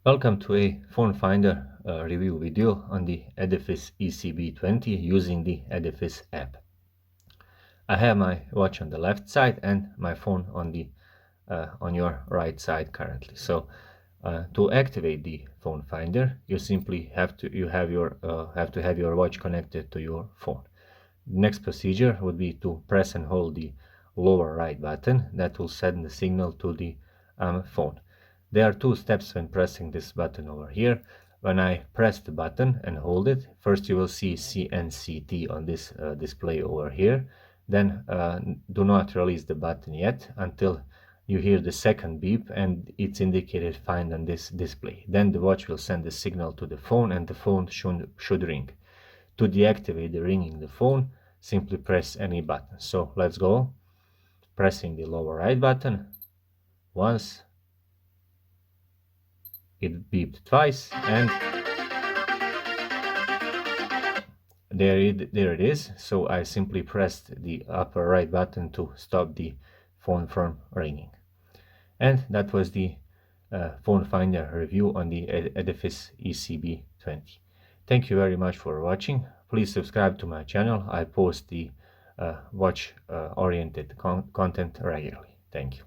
Welcome to a phone finder review video on the Edifice ECB-20 using the Edifice app. I have my watch on the left side and my phone on your right side currently. So to activate the phone finder, you simply have to have your watch connected to your phone. The next procedure would be to press and hold the lower right button. That will send the signal to the phone. There are two steps when pressing this button over here. When I press the button and hold it, first you will see CNCT on this display over here. Then do not release the button yet until you hear the second beep and it's indicated find on this display. Then the watch will send the signal to the phone and the phone should ring. To deactivate the ringing the phone, simply press any button. So let's go. Pressing the lower right button once, it beeped twice, and there it is. So I simply pressed the upper right button to stop the phone from ringing. And that was the phone finder review on the Edifice ECB-20. Thank you very much for watching. Please subscribe to my channel. I post the watch oriented content regularly. Thank you.